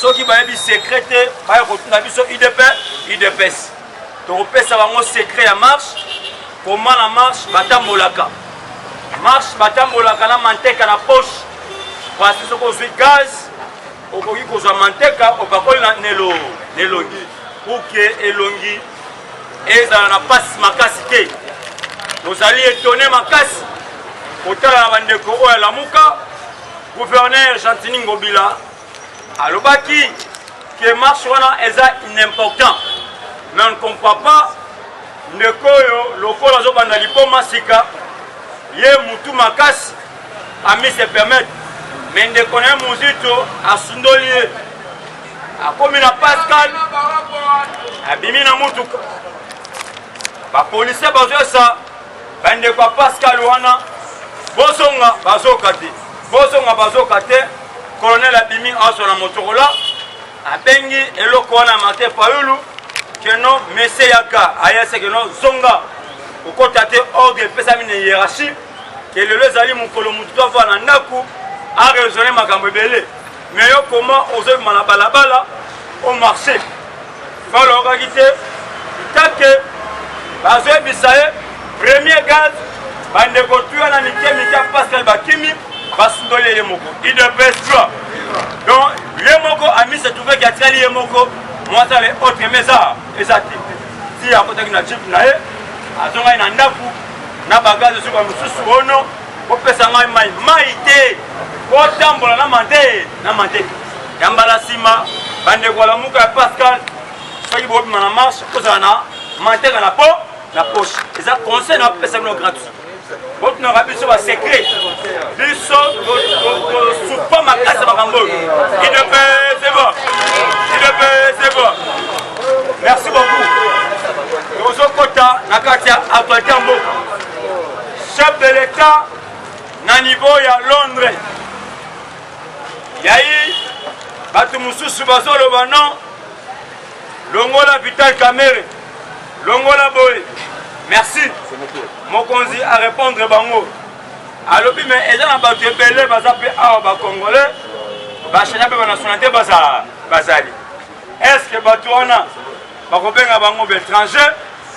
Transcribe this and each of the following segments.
ceux qui bayebi secrétaire baye kotuna biso IDPS tokopesa bango secret ya marche comment la marche batambolaka na manteka na poche parce que sokozwi gaz okoki kozwa manteka opakoli na nelongi pour que elongi ezala na pasi makasi te tozali étonné makasi kotala na bandeko oyo ya lamuka gouverneur Gentini Ngobila alobaki que marche wana eza inimportant mais on ne comprend pas ndeko oyo lokola azobanda liboma sika ye mutu makasi ami se permettre mais ndeko na ye muzito asundoli ye akomi na Pascal abimi na mutuka bapolisier bazoyesa bandeko ya Pascal wana bozonga bazoka te colonel abimi aso na motorola abengi eloko wana mate payulu keno mese yaka ayese keno zonga okota te ordre epesami na hiérarchie ke lelo ezali mokolo motu ava na ndaku aresone makambo ebele mais yo koma ozobima na balabala au marché falokaki te take bazoyebisa ye premier gaz bandeko tuya na mike Pascal bakimi basundoli ye moko IDPS toi donc ye moko ami se trouvé ki atikali ye moko mwasa le autre meza ezati ti akotaki na chip na ye azongai na ndaku na bagaze suka mosusu ono kopesa ngai mai te kotambola na mante ya mbala nsima bandeko ya lamuka ya Pascal soki bobima na marche kozala na manteka na poche eza conseil na kopesa bino gratuit botunaka biso basekret biso tosupa makasi ya makambo oyo IDPS c'est bon merci beaucoup tozokota na kati ya actualité ya mboka chef de l'état na niveau ya Londres yai bato mosusu bazoloba non longola Vital Kamerhe longola boye merci mokonzi a répondre bango alobi mais eza na bato ebele baza mpe awa bacongolais bachenya mpe banationalité bazali est-ce que bato wana bakobenga bango baétranger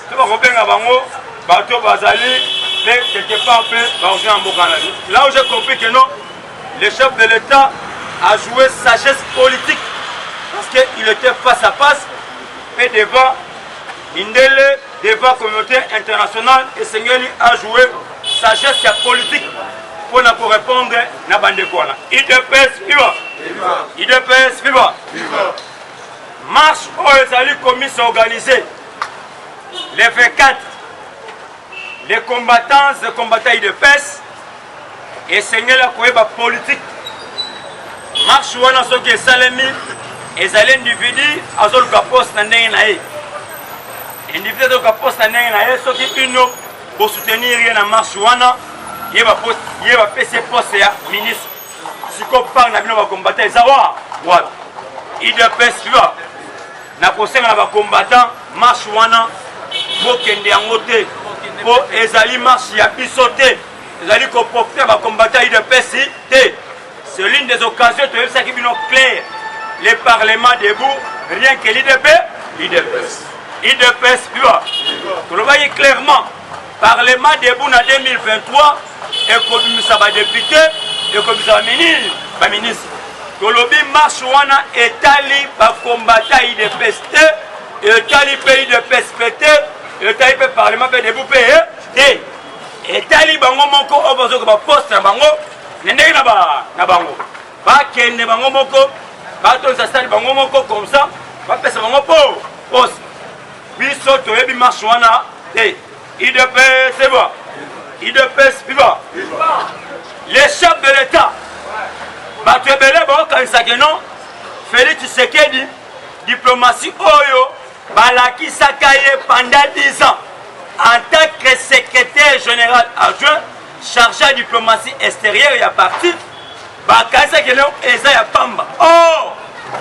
to bakobenga bango bato bazali mpe quelque part mpe baozi na mboka na bi là où j'ai compris que non le chef de l'état a joué sagesse politique parce qu'il était face à face et devant Indele devant la communauté internationale et Sengeli a joué sagesse politique pour répondre à Bandekwana. IDPS viva! IDPS viva! Marche aux alliés commis organisée. Les V4, les combattants IDPS et Sengeli a joué politique. Marche où on a ce qui est salami et les individus à zone poste n'ennaye. Individu de poste n'ennaye na yeso qui pino pour soutenir na marche wana yeba PC poste ya ministre siko par na bino ba combattant zawa wa IDPS viva na kosenga na ba combattant marche wana bokende yango te po ezali marche ya bisote ezali ko porter ba combattant IDPS te. C'est l'une des occasions de ça qui est clair. Le Parlement debout, rien que l'IDPS. IDPS, vous le voyez clairement. Parlement debout en 2023, et comme ça va député, et comme ça va ministre. Kolobi marche wana etali ba combattant IDPS et etali pays de PSPT, et etali Parlement debout et etali bango moko obozo ba poste na bango. Nendeki na bango bakende bango moko batonza sali bango moko comme ça bapesa bango pose biso toyebi marche wana te IDPS c'est bon IDPS viva les chefs de l'état bato ebele baokanisaki non Félix Tshisekedi diplomatie oyo balakisaka ye pendant 10 ans en tant que secrétaire général adjoint chargé de diplomatie extérieure et à partir, Bakasa Geno Eza ya Pamba. Oh,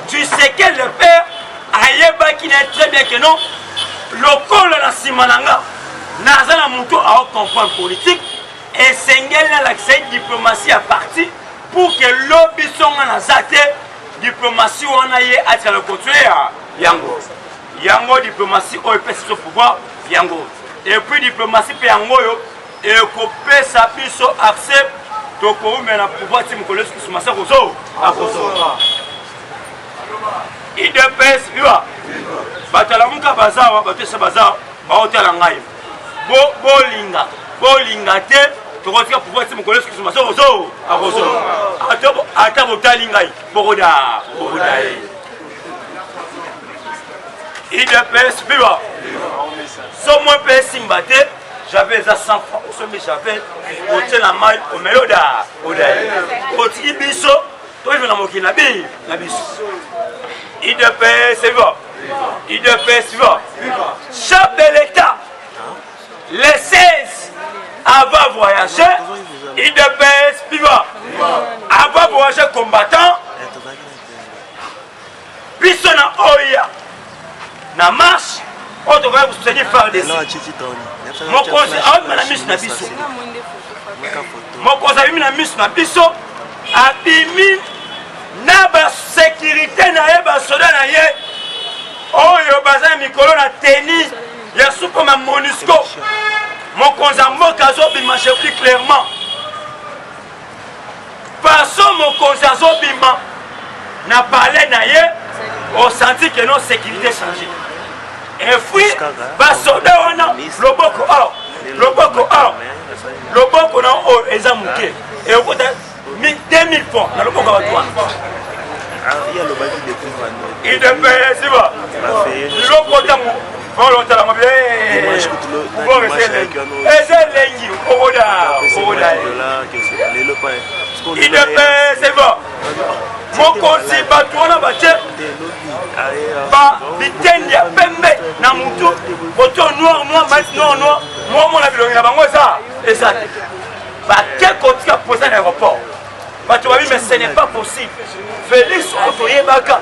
tu sais que le père Ayeba qui n'est très bien que non, le col de la Simananga, Nazana Mouto a comprendre politique et Sengel n'a l'accès diplomatie à partir pour que l'obisson en azate diplomatie wana ye atika le côté yango yango diplomatie oyo pesa so pouvoir yango et puis diplomatie pe yango yo et kopesa biso accès to ko mena pouvoir ti mukolo ce qui masa kozo akozo IDPS viva batala muka bazawa batesa bazawa ba hotela ngai bolinga te to ko tika pouvoir ti mukolo ce qui masa kozo akozo ata botali ngai bokoda IDPS viva so moi pe simbate j'avais à 100 francs mais j'avais au la maille au meloda au tiki biso to je na mokina bi na biso IDPS viva chef de l'État les 16 avant voyager IDPS viva avant voyager combattant biso na oya na marche on devrait vous soutenir par des mokonzi abimi na miso na biso mokonzi abimi na miso na biso abimi na basécurité na ye basoda na ye oyo baza na mikolo na tennis ya supoma MONUSCO mokonzi ya mboka azobima je plus clairement façon mokonzi azobima na palais na ye osenti que non sécurité changé et puis basoda wana loboko na oyo eza moke ekota 2000 francs na loboko ya bato wana idepesiba liloko ntango olotala eza elengi okoda idepesiba mokonzi bato wana batie bitende ya pembe na mutu boto noir mona bilongi na bango eza te bake kotika posa na aéroport bato babi mais ce n'est pas possible Félix otoyebaka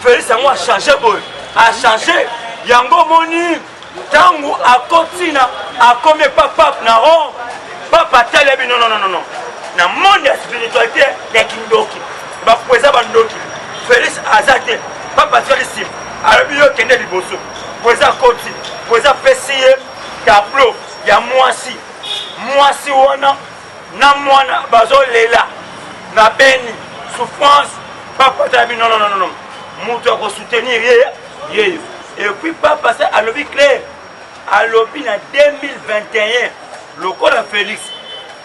Félix yango achange boye achange yango moni ntango akotina akomi papape na Rome papa atalebi non na monde ya spiritualité ya kindoki bapoeza bandoki Félix aza te papa tiali nsima alobi yo kende liboso poeza koti poeza pesi ye tableau ya mwasi wana na mwana bazolela na beni souffrance papa talabi non moto akosoutenir yeyo et puis papa se alobi clair alobi na 2021 lokola Félix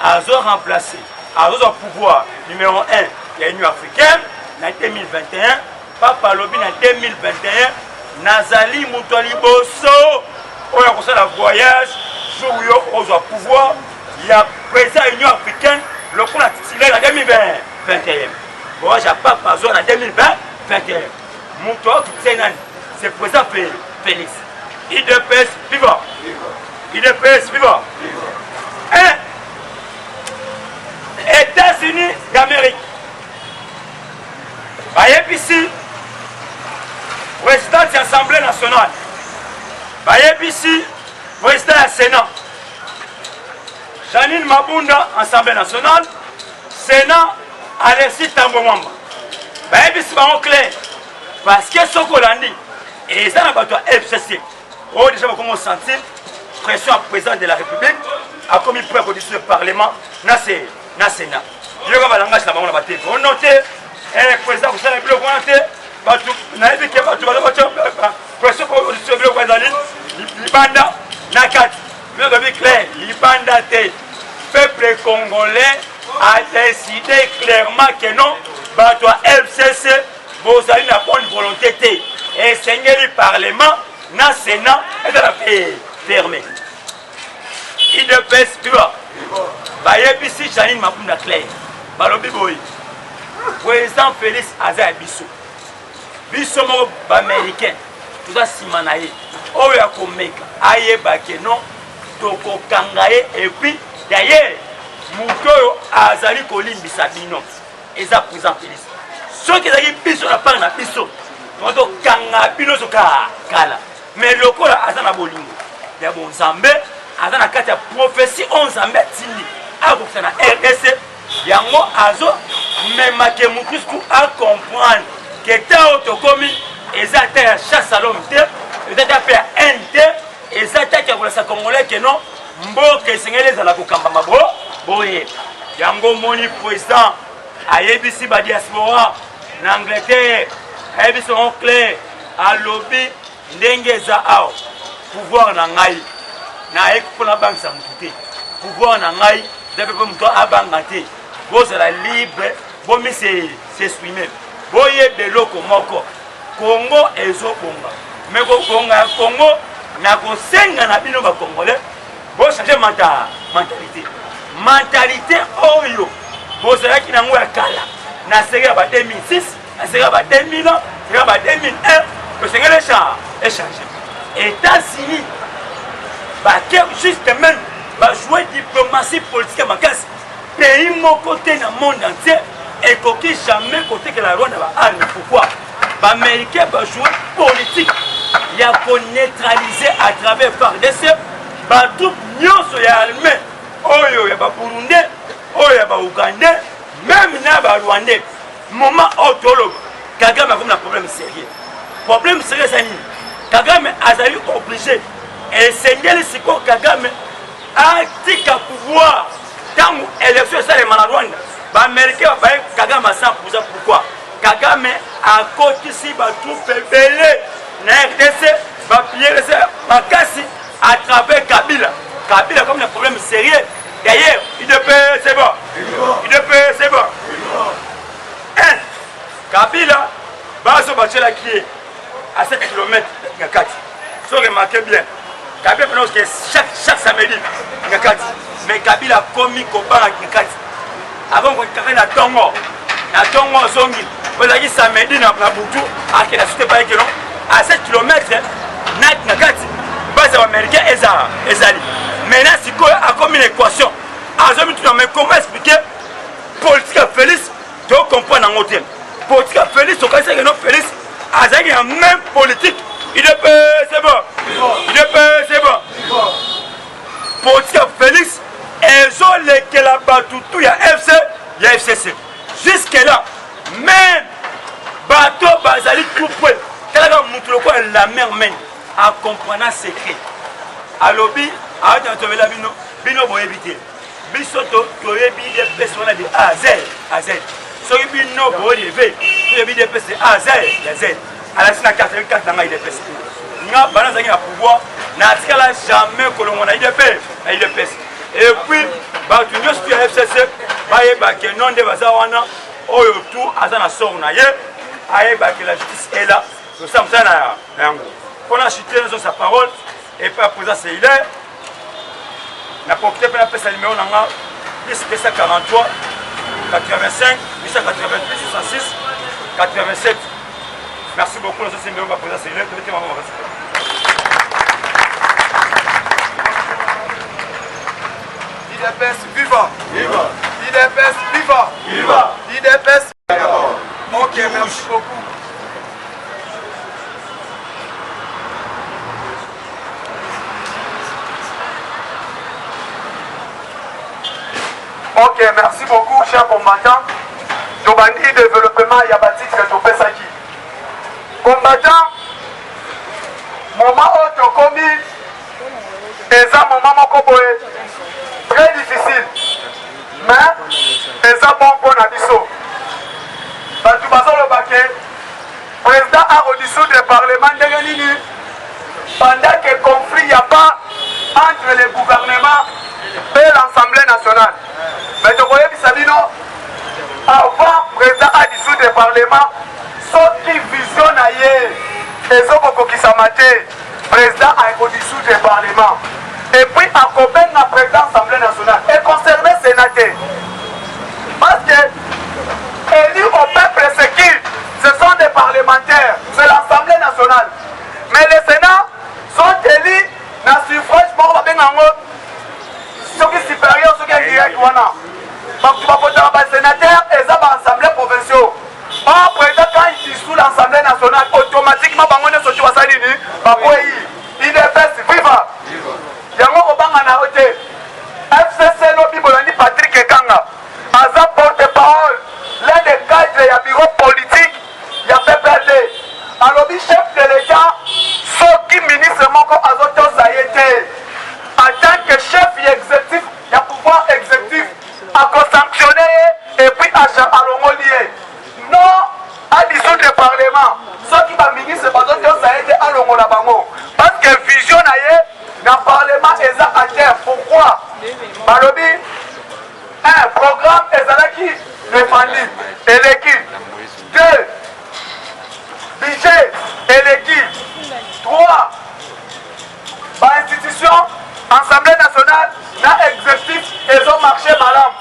azo remplacer azozwa pouvoir numéro 1 ya Union africaine na 2021 papa alobi na 2021 nazali moto ya liboso oyo akosala voyage jour yo ozwa pouvoir ya président Union africaine lokola titulaire na 2021 voyage ya papa azwa na 2021 moto akitise nani c'est président Félix IDPS viva États-Unis d'Amérique bayebisi président de l'Assemblée nationale bayebisi président du Sénat Janine Mabunda Assemblée nationale Sénat Alexis Tambo Mwamba bayebisi bango clair parce que sokolandi et ça na bato FCC oh déjà comment sentir pression à président de la République a commis prêt pour discuter le Parlement na Sénat je vais langage la bango na baté on note président ko sala bilo konate bato na ebi ke bato pression pour discuter le président libanda na kati mais le clair libanda te peuple congolais a décidé clairement que non bato FCC bozali na bonne volonté te et seigneur parlement na Sénat et dans la paix fermé IDPS viva bayebisi Janine Mabunda clair balobi boy président Félix aza biso moko baaméricain toza nsima na ye oyo ya komeka ayeba ke non tokokanga ye et puis d'ailleurs moto oyo azali kolimbisa bino eza président Félix soki ezalaki biso na part na biso tokanga bino soka kala mais lokola aza na bolingo ya bonzambe aza na kati ya prophétie oyo nzambe atindi akokisa na RDC yango azo memake mokristu acomprendre que tant autocomi et ça à chasse à l'homme et ça fait un et ça pour les Congolais que non mboke sengele za la kokamba mabo boye yango moni président ayebisi ba diaspora na Angleterre ayebisi on clair à lobby ndenge za ao pouvoir na ngai na ekopona banque sa mututé pouvoir na ngai d'après muto abanga te boza la libre bomi s'exprimer boye beloko moko Congo ezobonga mais ko konga Congo na kosenga na bino ba Congolais bo changer mentalité oyo bo sera ki nango ya kala na sera ba 2006 na sera ba 2000 sera ba 2001 ko senga le changer États-Unis ba que juste même ba jouer diplomatie politique makasi pays mon côté dans monde entier et koki jamais côté que la Rwanda ba arme pourquoi ba américain ba jouer politique il y a pour neutraliser à travers FARDC ba troupe nyonso ya armée oyo ya ba Burundais oyo ya ba Ougandais même na ba Rwandais moment autologue Kagame a comme un problème sérieux c'est nini Kagame azali obligé et sengeli siko Kagame a tika pouvoir tant élection ça les Rwanda ba américain ba Kagame à 100% pourquoi Kagame a côté ba troupe belé na RDC va piller makasi à travers Kabila comme un problème sérieux d'ailleurs il de paix c'est bon c'est bon Kabila baso bachela qui est à 7 km ngakati so remarquez bien Kabila pense que chaque samedi ngakati mais Kabila komi kobanga ngakati avant qu'on kaka na tongo zongi bazaki samedi na butu à la cité pas que non à 7 km ngakati base américain ezali maintenant si quoi a comme une équation azomi tu mais comment expliquer politique Félix tu comprends en hôtel politique Félix au cas que non Félix azaki la même politique il est c'est bon politique Félix ils ont les la batutu ya FCC jusque là même bateau bazali tout près quand mutu quoi la mer mène à comprendre secret à lobby à la bino boye éviter bisoto toyebi des personnes de A à Z so bino boye lever toyebi des personnes A Z à la sina 84 dans les personnes nga bana zangi na pouvoir na tikala jamais kolongo na IDP et puis ba tu nyos tu FCC ba ye ba ke non de bazawana oyo tout azana sort na ye aye ba que la justice est là nous sommes ça na yango on a chuté dans sa parole et pas présent c'est il est na profité pour la pesa numéro nanga plus 243 85 888 66 87 merci beaucoup notre numéro va présent c'est il est de maman IDPS viva IDPS viva IDPS ok merci beaucoup. Ok, merci beaucoup, chers combattants. Jobandi développement, il y a bâti que je fais ça qui. Combattants, moment où tu as commis, et ça, moment très difficile. Mais, et ça, bon pour Nabiso. Batu Bazo le baquet, président a redissous du Parlement de pendant que le conflit n'y a pas entre les gouvernements et l'Assemblée nationale. Mais tu voyez, Sabino, avant le président a dissous le Parlement, sauf qui visionne ailleurs, et sauf qui s'est maté, le président a dissous le Parlement. Et puis, à combien de président de l'Assemblée nationale et conserver le sénateur. Parce que, élus au peuple, c'est qui? Ce sont des parlementaires, c'est l'Assemblée nationale. Mais les Sénats sont élus dans le suffrage pour le ceux qui sont supérieurs, ceux qui sont directs. Donc tu vas voter les sénateurs et ça va l'Assemblée provinciale. Or, président, quand il dissout l'Assemblée nationale, automatiquement, il est sorti à Salini, il est fait vivant. Il y a un obanga hotel. FCC no Bibolani Patrick Ekanga. Aza porte-parole. L'un des cadres, il y a bureau politique. Il y a alobi chef de l'état soki ministre moko azotosa ye te en tant que chef exécutif ya pouvoir exécutif akosanctionne ye et puis alongoli ye non adissoudre le parlement soki baministre bazotosa ye te alongola bango parce que vision na ye na parlement eza à terre. Pourquoi balobi un programme ezalaki défendu eleki 2 budget eleki 3 institution assemblée nationale na exécutif ezo marché malamu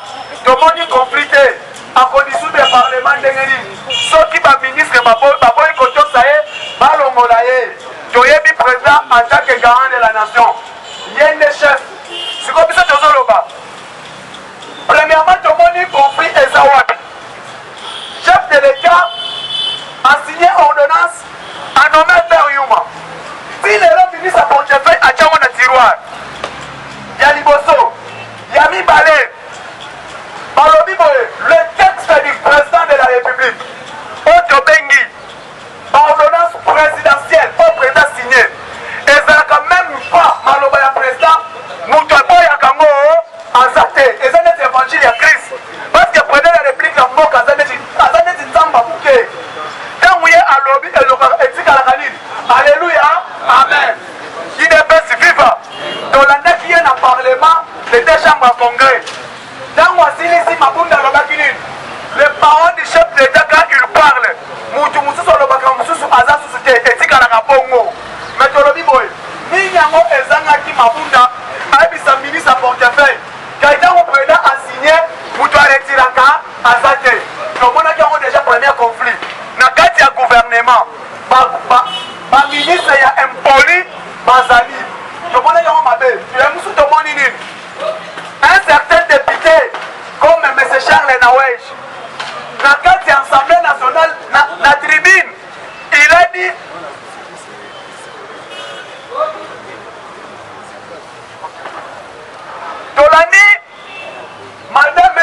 tomoni conflit te akodisoudre le parlement ndenge nini soki baministre baboyi kotosa ye balongola ye toyebi président en tant que garant de la nation ye nde chef sikoyo biso tozoloba premièrement tomoni conflit eza wapi chef de l'état a signé ordonnance a nommé Père Yuma si lelo ministre ya portefeuille atiango na tiroir ya liboso ya mibale balobi boye le texte du président de la république oyo tobengi baordonnance présidentielle oyo président signé ezalaka même pas maloba ya président moto aboyaka yango aza te eza neti évangile ya Christ parce que président de la république ya mboka aza neti nzambe abuke ntango ye alobi etikalaka nini alleluya amen idps viva tolandaki ye na parlement les deux chambres à congrès ntango asilisi mabunda alobaki nini les paroles du chef de l'état quand il parle mutu mosusu alobaka mosusu aza susu te etikalaka bongo mais tolobi boye nini yango ezangaki mabunda ayebisa ministre ya portefeuille kai ntango président asigné mutu aretiraka aza te tomonaki yango déjà premier conflit na kati ya gouvernement baministre ya impoli bazali tomonaki yango mabe ya mosusu tomoni nini un certain député comme M. Charles Nawej na kati ya assemblée nationale na tribune il a dit tolani madame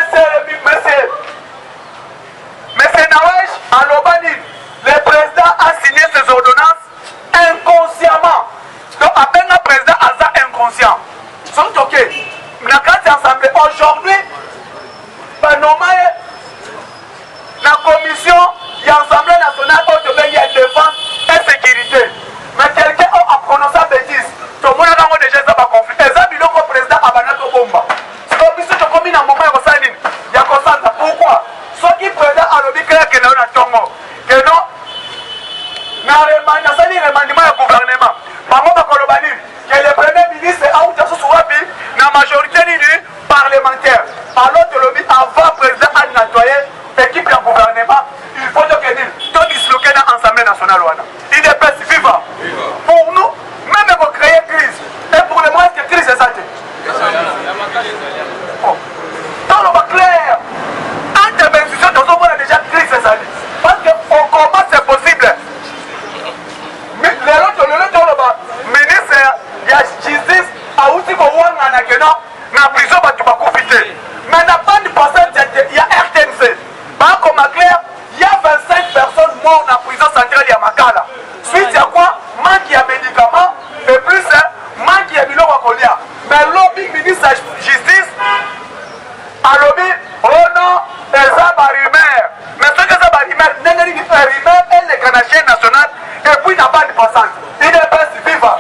monsieur Nawej alobani le président a signé ses ordonnances inconsciemment donc abenga président aza inconscient sont ok na kati ya assemblée aujourd'hui banomaye na commission ya assemblée nationale oyo tobengi ya défense et sécurité mais quelqu'un oyo aprononça bêtise tomonaka yango déjà eza baconflit eza biloko président abanda tobomba sikoyo biso tokomi na moma ya kosala nini ya kosanza pourquoi soki président alobi kelake na yo na ntongo keno nasali remandement ya gouvernement bango bakoloba nini ke le premier ministre auta susu wapi na majorité nini parlementaire alors tolobi avant président a nettoyé équipe ya gouvernement il faut que nini to disloquer na assemblée nationale wana idps viva pour nous même pour créer crise et pour le moins que crise eza te toloba clair entre bénéficiaire tozomona déjà crise ezali parce que comment c'est possible lelo toloba ministre ya justice auti kowangana keno na prison bato bakufi te mais na bande passante ya RTNC bakoma clair il y a 25 personnes mortes na prison centrale ya Makala suite ya quoi manque ya médicaments et plus manque ya biloko ya kolia mais lobby ministre ya justice alobi oh non eza barumeur mais soki eza barumeur ndenge nini rumeur eleka na chaîne nationale et puis na bande passante idps viva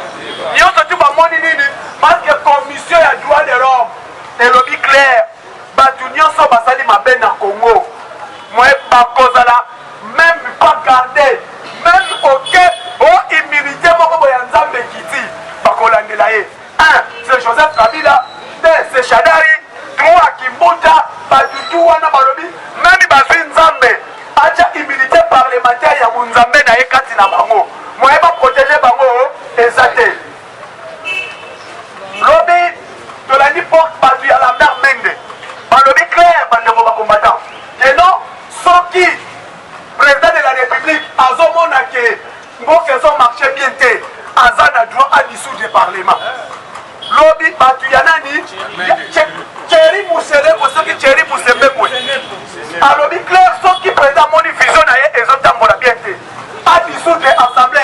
nyonso ti bamoni nini parce que commission ya droit de l'homme elobi clair bato nyonso basali mabe na Congo moye bakozala même pas garder même oke o immunité moko boya nzambe kiti bakolandela ye 1 c'est Joseph Kabila 2 c'est Shadari 3 Kimbuta batutu wana balobi même bazwi nzambe atia immunité parlementaire ya bunzambe na ye kati na bango moye baprotéger bango eza te lobi tolandi porte bato ya Lambert Mende balobi clair bandeko bacombattant keno soki président de la république azomona ke mboka ezomarche bien te aza na droit à dissoudre le parlement lobi bato ya nani Thierry Mousseleko soki Thierry Mousseleko alobi clair soki président moni vision na ye ezotambola bien te a dissoudre assemblée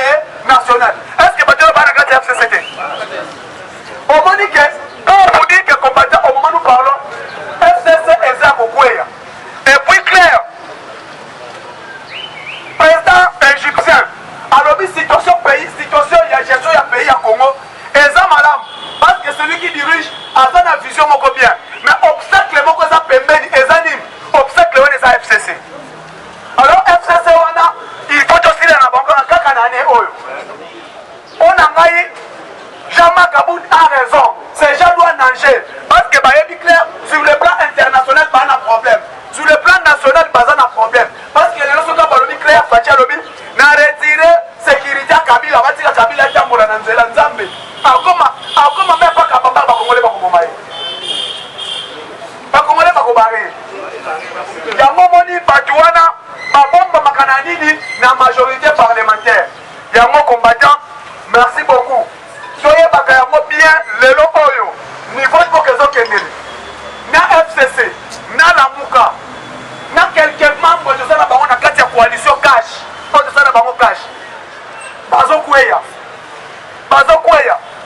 Aujourd'hui, situation pays, situation, il y a gestion, il y a pays, il y a Congo. Et ça, madame, parce que celui qui dirige a sa vision beaucoup bien. Mais obstacle, ça permet, et ça anime. Obstacle, c'est ça FCC. Alors, FCC, il faut aussi la banque, on a gagné. Jean-Marc Kaboud a raison. Ces gens doivent nager. Parce que, clair, sur le plan international, pas un problème. Sur le plan national, pas un problème. Parce que les gens sont pas clair, Fatia Lobby, n'a retiré sécurité à Kabila, va dire Kabila Jambola Nanzela Nzambe. Comment même pas capable de Congolais Bakomaï. Bakomolais Bakobaré. Yamomoni Batouana, Babomba Makananini, la majorité parlementaire. Yamo combattant, merci beaucoup. Soyez bien le loyo. Niveau de vocation Kendele. Na FCC, na la Mouka, na quelques membres de la baron de la coalition cash. Pas de ça la baron cash. Bazo Kouya.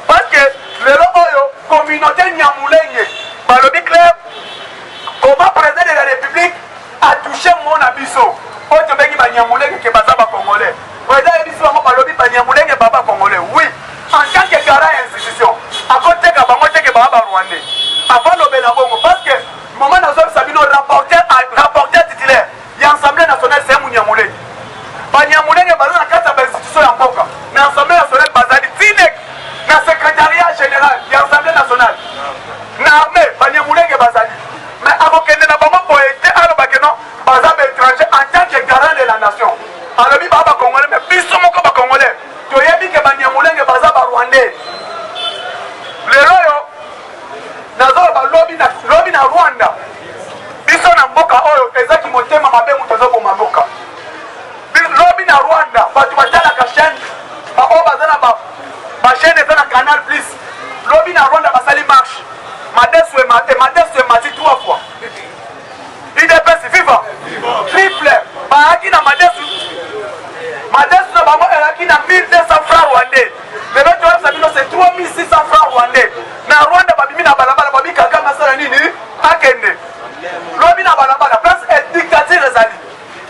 Parce que le loyo, communauté Nyamulenge, Balobi Claire, comment président de la République a touché mon abisso. Autre béni Nyamulenge qui est basé congolais. Président Ebisso Balobi Nyamulenge Baba congolais. Oui. En tant que garant institution, à côté de Bamote que Baba Rwandais, avant le Belabongo, parce que le moment où Sabino rapporteur titulaire, il y a l'Assemblée nationale, c'est Mouniamoulé. Banyamoulé est basé dans la carte d'institution en Boka. Mais l'Assemblée nationale, Bazali, Tinek, dans le secrétariat général, il y a l'Assemblée nationale. L'armée, Banyamoulé est Bazali. Mais avant que nous n'avons pas été à l'Obakeno, Bazali étranger en tant que garant de la nation. Alors, il y a Congolais, mais plus souvent que Congolais. Tu as dit que Banyamulenge Baza Rwandais. Le loyo, lobby na Rwanda. Biso na mboka oyo, ezaki motema mabe mutozo ko maboka. Lobby na Rwanda, batu batala ka chaîne, ba o bazana ba chaîne ezana Canal Plus. Lobby na Rwanda basali marche. Madesu mati 3 fois. IDPS viva. Triple. Ba aki na Madesu na bango elaki na 1200 francs rwandais. Le mec c'est 3600 francs rwandais. Na Rwanda babimi na balabala babi kaka masala nini akende. Lobi na balabala place est dictature ezali.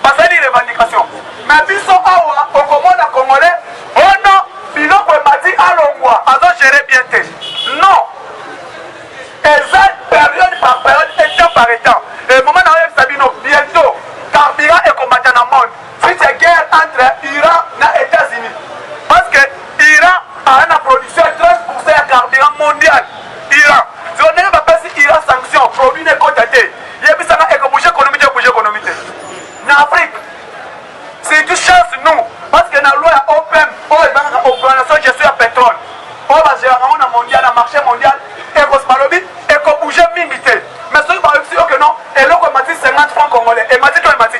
Basali revendication. Mais biso awa okomona congolais, oh non, biloko emati alongwa, azo gérer bien te. Non. Ezali période par période, état par état. Et moment na Sabino bientôt carburant et combattant dans le monde. Si c'est guerre entre Iran et États-Unis. Parce que Iran a une production de 13% de carburant mondial. Iran. Si on n'est pas passé Iran sanction, produit n'est pas daté. Il y a plus de bouger économique. En Afrique, c'est une chance nous. Parce que dans la loi OPEM, organisation de gestion de pétrole, on va gérer un mondial, un marché mondial, et qu'on bouge minimité. Mais ce qui va réussir que non, et là, on m'a dit 50 francs congolais. Et m'a dit, toi, il m'a dit.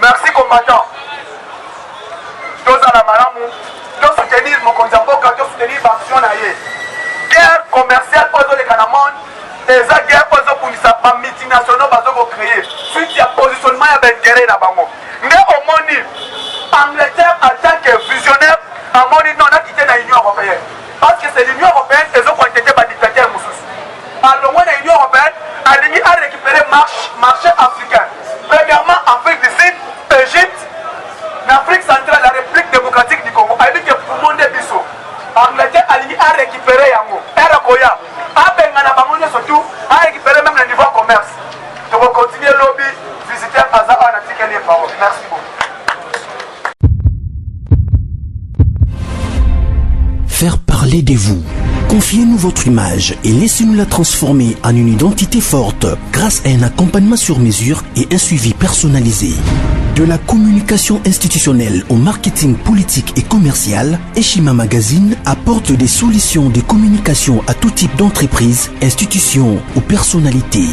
Merci, combattant. Tous à la malamou, tous soutenir mon Konzamboka, tous soutenir l'action naïe. Guerre commerciale, aux les Canamon, et ça, guerre aux autres pour multinationaux, pour créer. Suite, il y a positionnement, il y a intérêt là-bas. Mais au monde, Angleterre, en tant que visionnaire, à mon niveau, on a quitté l'Union européenne. Parce que c'est l'Union européenne, ils ont été par dictateur Moussous. Alors, l'Union européenne a récupéré le marché africain. Premièrement, Afrique du Sud, Égypte, l'Afrique centrale, la République démocratique du Congo. A dit que pour le monde est biso. Angleterre a récupéré Yango. Elle a koya. A Bengana Bangonia surtout, a récupéré même le niveau commerce. Donc on continue le lobby, visiter Aza en article les paroles. Merci beaucoup. Faire parler de vous. Confiez-nous votre image et laissez-nous la transformer en une identité forte grâce à un accompagnement sur mesure et un suivi personnalisé. De la communication institutionnelle au marketing politique et commercial, Eshima Magazine apporte des solutions de communication à tout type d'entreprise, institutions ou personnalités.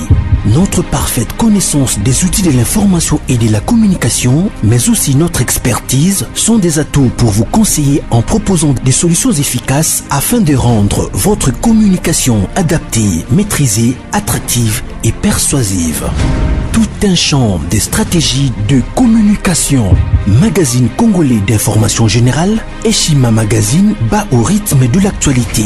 Notre parfaite connaissance des outils de l'information et de la communication, mais aussi notre expertise, sont des atouts pour vous conseiller en proposant des solutions efficaces afin de rendre votre communication adaptée, maîtrisée, attractive et persuasive. Tout un champ de stratégies de communication. Magazine congolais d'information générale, Eshima Magazine bat au rythme de l'actualité.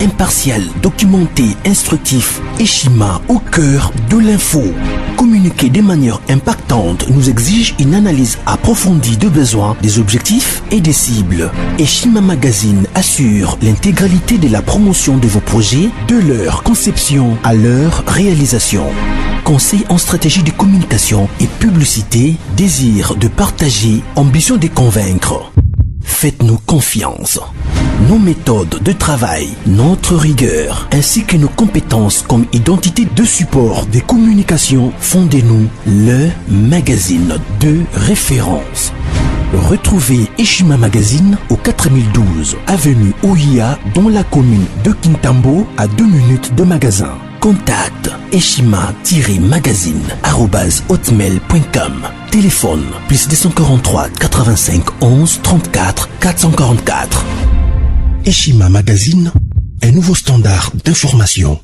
impartial, documenté, instructif. Eshima au cœur de l'info. Communiquer de manière impactante nous exige une analyse approfondie de besoins, des objectifs et des cibles. Eshima Magazine assure l'intégralité de la promotion de vos projets, de leur conception à leur réalisation. Conseil en stratégie de communication et publicité, désir de partager, ambition de convaincre. Faites-nous confiance. Nos méthodes de travail, notre rigueur, ainsi que nos compétences comme identité de support des communications font de nous le magazine de référence. Retrouvez Eshima Magazine au 4012 avenue Oia dans la commune de Kintambo à 2 minutes de magasin. Contact eshima-magazine@hotmail.com. Téléphone plus 243 85 11 34 444. Eshima Magazine, un nouveau standard d'information.